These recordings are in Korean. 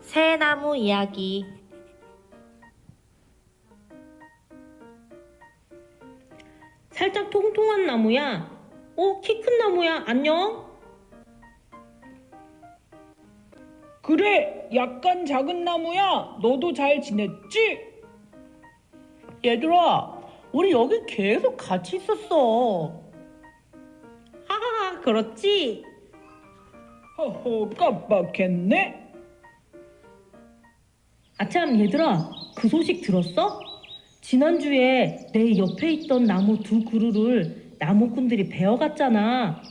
새나무 이야기. 살짝 통통한 나무야. 키 큰 나무야. 안녕? 그래, 약간 작은 나무야. 너도 잘 지냈지? 얘들아, 우리 여기 계속 같이 있었어. 하하하, 그렇지? 허허, 깜빡했네. 아참, 얘들아, 그 소식 들었어? 지난주에 내 옆에 있던 나무 두 그루를 나무꾼들이 베어갔잖아.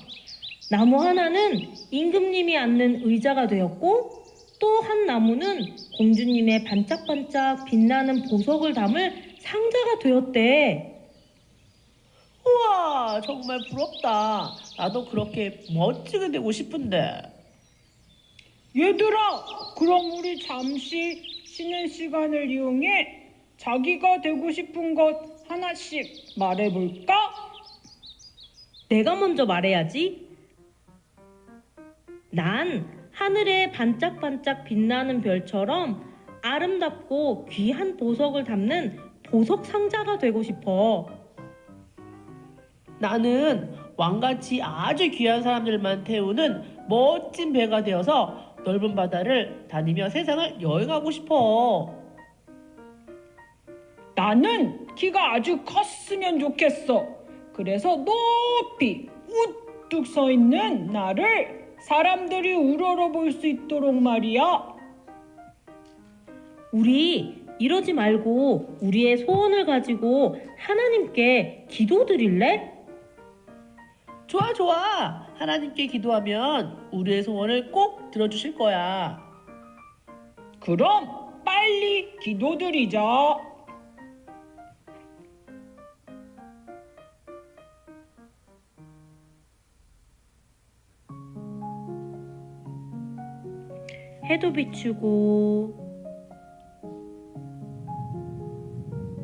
나무 하나는 임금님이 앉는 의자가 되었고, 또 한 나무는 공주님의 반짝반짝 빛나는 보석을 담을 상자가 되었대. 우와, 정말 부럽다. 나도 그렇게 멋지게 되고 싶은데. 얘들아, 그럼 우리 잠시 쉬는 시간을 이용해 자기가 되고 싶은 것 하나씩 말해볼까? 내가 먼저 말해야지. 난 하늘에 반짝반짝 빛나는 별처럼 아름답고 귀한 보석을 담는 보석 상자가 되고 싶어. 나는 왕같이 아주 귀한 사람들만 태우는 멋진 배가 되어서 넓은 바다를 다니며 세상을 여행하고 싶어. 나는 키가 아주 컸으면 좋겠어. 그래서 높이 우뚝 서 있는 나를 사람들이 우러러 볼 수 있도록 말이야. 우리 이러지 말고 우리의 소원을 가지고 하나님께 기도드릴래? 좋아, 좋아. 하나님께 기도하면 우리의 소원을 꼭 들어주실 거야. 그럼 빨리 기도드리자. 해도 비추고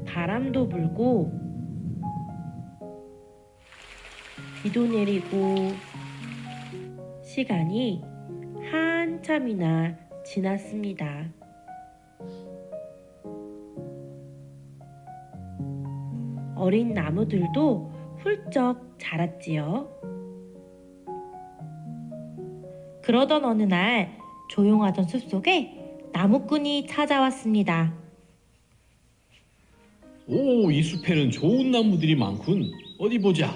바람도 불고 비도 내리고 시간이 한참이나 지났습니다. 어린 나무들도 훌쩍 자랐지요. 그러던 어느 날 조용하던 숲속에 나무꾼이 찾아왔습니다. 오, 이 숲에는 좋은 나무들이 많군. 어디 보자.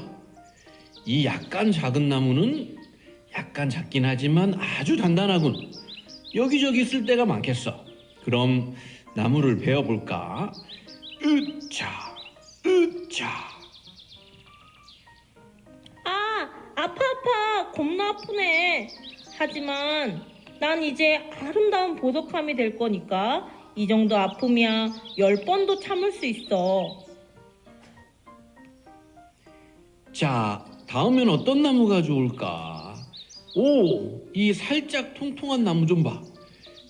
이 약간 작은 나무는 약간 작긴 하지만 아주 단단하군. 여기저기 쓸 데가 많겠어. 그럼 나무를 베어볼까? 으차, 으차. 아파. 겁나 아프네. 하지만 난 이제 아름다운 보석함이 될 거니까 이 정도 아픔이야 10번도 참을 수 있어. 자, 다음엔 어떤 나무가 좋을까? 오, 이 살짝 통통한 나무 좀 봐.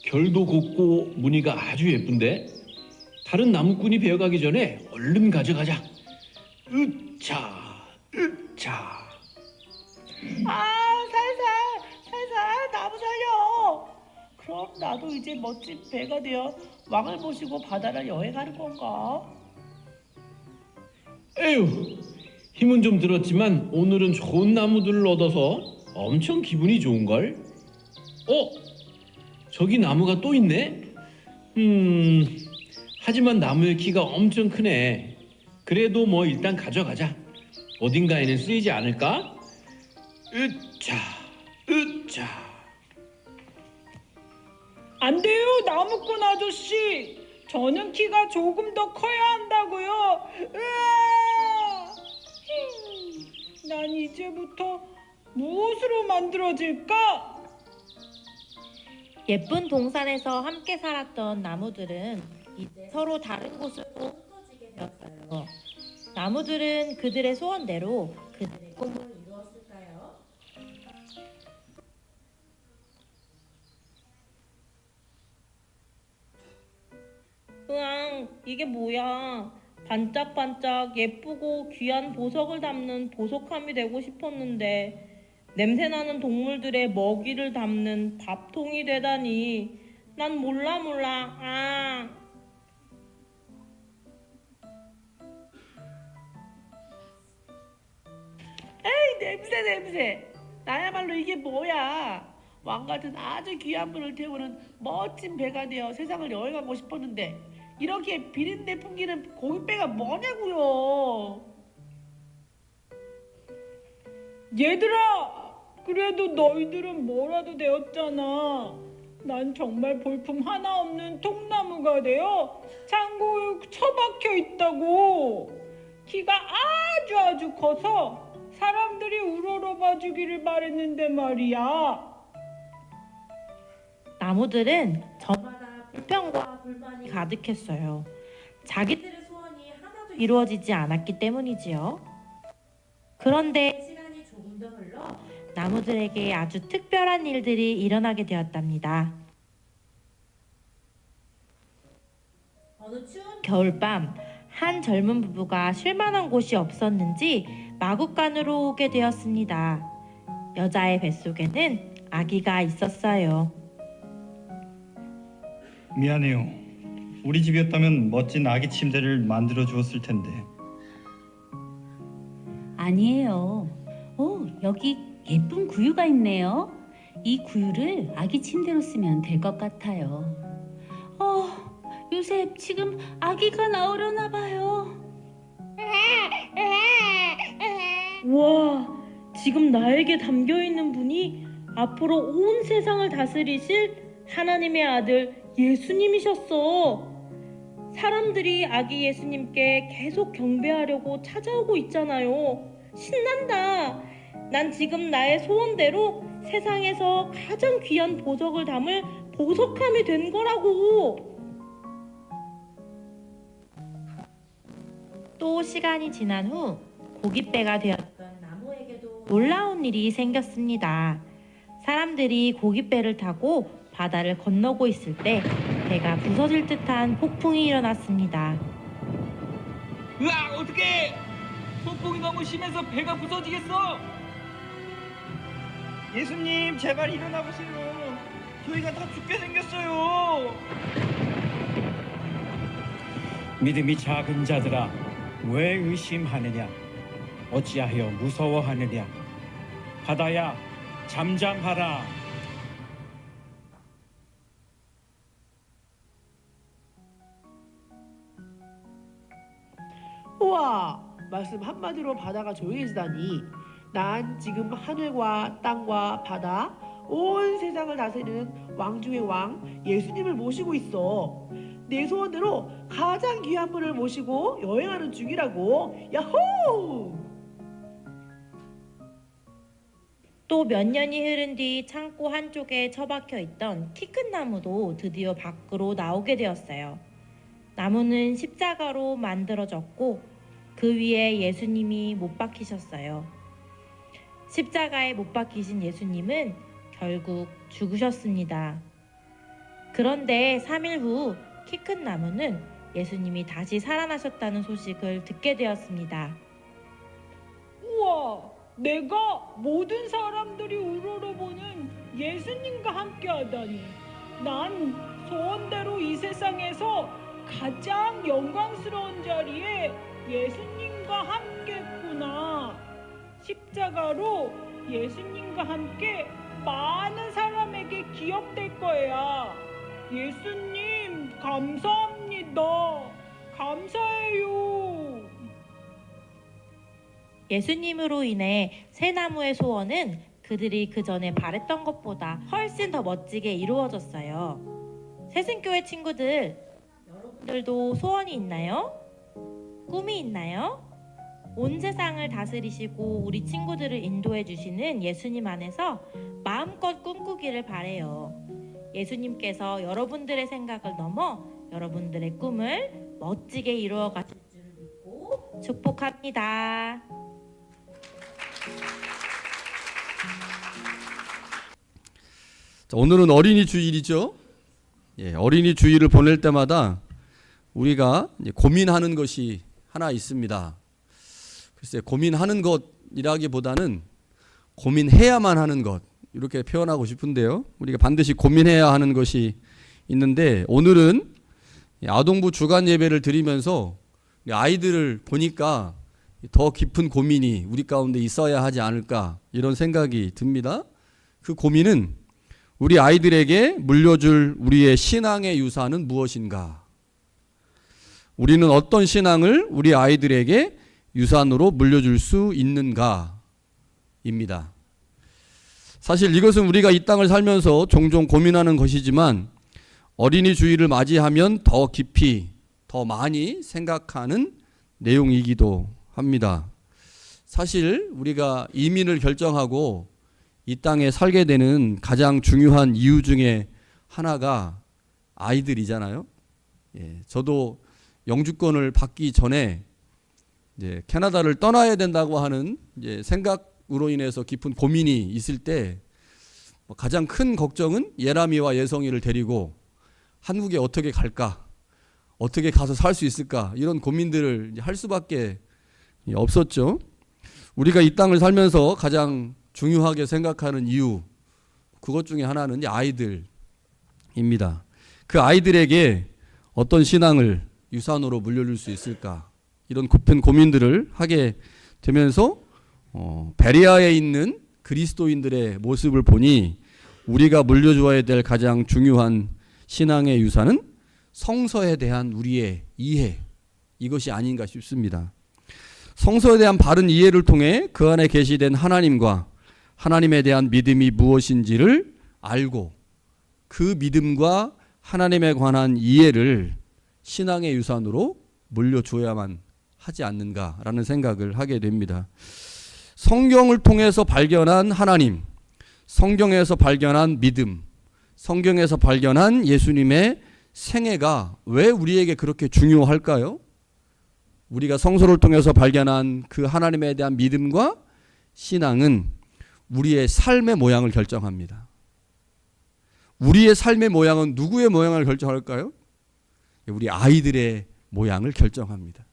결도 곱고 무늬가 아주 예쁜데? 다른 나무꾼이 베어가기 전에 얼른 가져가자. 으차, 으차. 살살, 나무 살려. 그럼 나도 이제 멋진 배가 되어 왕을 모시고 바다를 여행하는 건가? 에휴, 힘은 좀 들었지만 오늘은 좋은 나무들을 얻어서 엄청 기분이 좋은걸? 저기 나무가 또 있네? 하지만 나무의 키가 엄청 크네. 그래도 뭐 일단 가져가자. 어딘가에는 쓰이지 않을까? 으차, 으차. 안 돼요, 나무꾼 아저씨. 저는 키가 조금 더 커야 한다고요. 으아! 난 이제부터 무엇으로 만들어질까? 예쁜 동산에서 함께 살았던 나무들은 이제 서로 다른 곳으로 흩어지게 되었어요. 나무들은 그들의 소원대로 그들의 꿈을 이루었을까요? 으앙, 이게 뭐야? 반짝반짝 예쁘고 귀한 보석을 담는 보석함이 되고 싶었는데 냄새나는 동물들의 먹이를 담는 밥통이 되다니 난 몰라. 에이, 냄새. 나야말로 이게 뭐야? 왕 같은 아주 귀한 분을 태우는 멋진 배가 되어 세상을 여행하고 싶었는데 이렇게 비린내 풍기는 고깃배가 뭐냐고요? 얘들아, 그래도 너희들은 뭐라도 되었잖아. 난 정말 볼품 하나 없는 통나무가 되어 창고에 처박혀 있다고. 키가 아주 커서 사람들이 우러러봐 주기를 바랬는데 말이야. 나무들은 저마다 불평과 불만이 가득했어요. 자기들의 소원이 하나도 이루어지지 않았기 때문이지요. 그런데 시간이 조금 더 흘러 나무들에게 아주 특별한 일들이 일어나게 되었답니다. 어느 추운 겨울밤, 한 젊은 부부가 쉴만한 곳이 없었는지 마구간으로 오게 되었습니다. 여자의 뱃속에는 아기가 있었어요. 미안해요. 우리 집이었다면 멋진 아기 침대를 만들어 주었을 텐데. 아니에요. 여기 예쁜 구유가 있네요. 이 구유를 아기 침대로 쓰면 될 것 같아요. 요셉 지금 아기가 나오려나 봐요. 와, 지금 나에게 담겨있는 분이 앞으로 온 세상을 다스리실 하나님의 아들 예수님이셨어. 사람들이 아기 예수님께 계속 경배하려고 찾아오고 있잖아요. 신난다. 난 지금 나의 소원대로 세상에서 가장 귀한 보석을 담을 보석함이 된 거라고. 또 시간이 지난 후 고깃배가 되었던 나무에게도 놀라운 일이 생겼습니다. 사람들이 고깃배를 타고 바다를 건너고 있을 때 배가 부서질 듯한 폭풍이 일어났습니다. 으악, 어떡해! 폭풍이 너무 심해서 배가 부서지겠어! 예수님, 제발 일어나 보세요. 저희가 다 죽게 생겼어요. 믿음이 작은 자들아, 왜 의심하느냐? 어찌하여 무서워하느냐? 바다야, 잠잠하라. 우와, 말씀 한마디로 바다가 조용해지다니. 난 지금 하늘과 땅과 바다, 온 세상을 다스리는 왕 중의 왕 예수님을 모시고 있어. 내 소원대로 가장 귀한 분을 모시고 여행하는 중이라고. 야호! 또 몇 년이 흐른 뒤 창고 한쪽에 처박혀 있던 키 큰 나무도 드디어 밖으로 나오게 되었어요. 나무는 십자가로 만들어졌고 그 위에 예수님이 못 박히셨어요. 십자가에 못 박히신 예수님은 결국 죽으셨습니다. 그런데 3일 후 키 큰 나무는 예수님이 다시 살아나셨다는 소식을 듣게 되었습니다. 우와, 내가 모든 사람들이 우러러보는 예수님과 함께하다니. 난 소원대로 이 세상에서 가장 영광스러운 자리에 예수님과 함께했구나. 십자가로 예수님과 함께 많은 사람에게 기억될 거야. 예수님, 감사합니다. 감사해요. 예수님으로 인해 새 나무의 소원은 그들이 그 전에 바랬던 것보다 훨씬 더 멋지게 이루어졌어요. 새순교회 친구들, 여러분들도 소원이 있나요? 꿈이 있나요? 온 세상을 다스리시고 우리 친구들을 인도해 주시는 예수님 안에서 마음껏 꿈꾸기를 바래요. 예수님께서 여러분들의 생각을 넘어 여러분들의 꿈을 멋지게 이루어 가실 줄 믿고 축복합니다. 자, 오늘은 어린이 주일이죠. 어린이 주일을 보낼 때마다 우리가 고민하는 것이 하나 있습니다. 글쎄, 고민하는 것이라기보다는 고민해야만 하는 것, 이렇게 표현하고 싶은데요. 우리가 반드시 고민해야 하는 것이 있는데 오늘은 아동부 주간 예배를 드리면서 아이들을 보니까 더 깊은 고민이 우리 가운데 있어야 하지 않을까 이런 생각이 듭니다. 그 고민은 우리 아이들에게 물려줄 우리의 신앙의 유산은 무엇인가? 우리는 어떤 신앙을 우리 아이들에게 유산으로 물려줄 수 있는가? 입니다. 사실 이것은 우리가 이 땅을 살면서 종종 고민하는 것이지만 어린이 주일을 맞이하면 더 깊이, 더 많이 생각하는 내용이기도 합니다. 사실 우리가 이민을 결정하고 이 땅에 살게 되는 가장 중요한 이유 중에 하나가 아이들이잖아요. 저도 영주권을 받기 전에 이제 캐나다를 떠나야 된다고 하는 이제 생각으로 인해서 깊은 고민이 있을 때 가장 큰 걱정은 예람이와 예성이를 데리고 한국에 어떻게 갈까, 어떻게 가서 살 수 있을까 이런 고민들을 할 수밖에 없었죠. 우리가 이 땅을 살면서 가장 중요하게 생각하는 이유, 그것 중에 하나는 아이들입니다. 그 아이들에게 어떤 신앙을 유산으로 물려줄 수 있을까 이런 깊은 고민들을 하게 되면서 베레아에 있는 그리스도인들의 모습을 보니 우리가 물려주어야 될 가장 중요한 신앙의 유산은 성서에 대한 우리의 이해, 이것이 아닌가 싶습니다. 성서에 대한 바른 이해를 통해 그 안에 계시된 하나님과 하나님에 대한 믿음이 무엇인지를 알고 그 믿음과 하나님에 관한 이해를 신앙의 유산으로 물려줘야만 하지 않는가라는 생각을 하게 됩니다. 성경을 통해서 발견한 하나님, 성경에서 발견한 믿음, 성경에서 발견한 예수님의 생애가 왜 우리에게 그렇게 중요할까요? 우리가 성서를 통해서 발견한 그 하나님에 대한 믿음과 신앙은 우리의 삶의 모양을 결정합니다. 우리의 삶의 모양은 누구의 모양을 결정할까요? 우리 아이들의 모양을 결정합니다.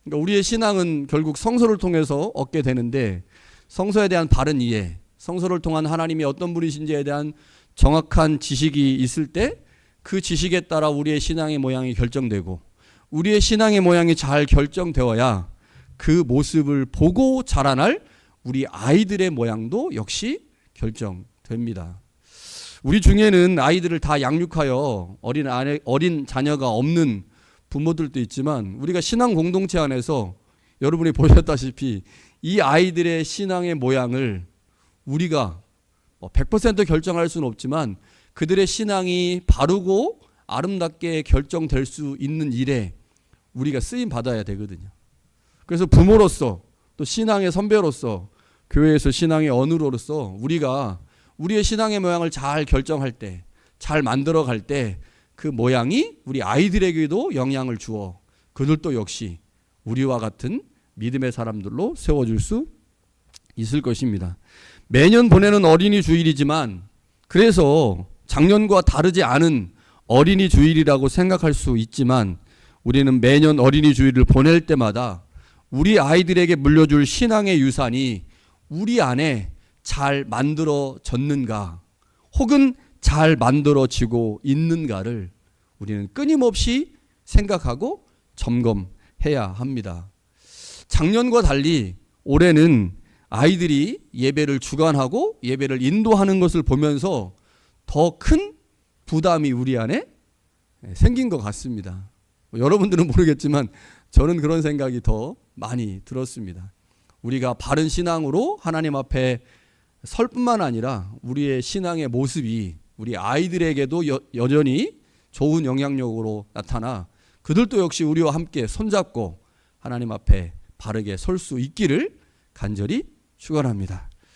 그러니까 우리의 신앙은 결국 성서를 통해서 얻게 되는데 성서에 대한 바른 이해, 성서를 통한 하나님이 어떤 분이신지에 대한 정확한 지식이 있을 때 그 지식에 따라 우리의 신앙의 모양이 결정되고 우리의 신앙의 모양이 잘 결정되어야 그 모습을 보고 자라날 우리 아이들의 모양도 역시 결정됩니다. 우리 중에는 아이들을 다 양육하여 어린 자녀가 없는 부모들도 있지만 우리가 신앙 공동체 안에서 여러분이 보셨다시피 이 아이들의 신앙의 모양을 우리가 100% 결정할 수는 없지만 그들의 신앙이 바르고 아름답게 결정될 수 있는 일에 우리가 쓰임 받아야 되거든요. 그래서 부모로서 또 신앙의 선배로서 교회에서 신앙의 어른으로서 우리가 우리의 신앙의 모양을 잘 결정할 때, 잘 만들어 갈 때 그 모양이 우리 아이들에게도 영향을 주어 그들도 역시 우리와 같은 믿음의 사람들로 세워줄 수 있을 것입니다. 매년 보내는 어린이 주일이지만 그래서 작년과 다르지 않은 어린이 주일이라고 생각할 수 있지만 우리는 매년 어린이 주일을 보낼 때마다 우리 아이들에게 물려줄 신앙의 유산이 우리 안에 잘 만들어졌는가 혹은 잘 만들어지고 있는가를 우리는 끊임없이 생각하고 점검해야 합니다. 작년과 달리 올해는 아이들이 예배를 주관하고 예배를 인도하는 것을 보면서 더 큰 부담이 우리 안에 생긴 것 같습니다. 여러분들은 모르겠지만 저는 그런 생각이 더 많이 들었습니다. 우리가 바른 신앙으로 하나님 앞에 설 뿐만 아니라 우리의 신앙의 모습이 우리 아이들에게도 여전히 좋은 영향력으로 나타나 그들도 역시 우리와 함께 손잡고 하나님 앞에 바르게 설 수 있기를 간절히 축원합니다.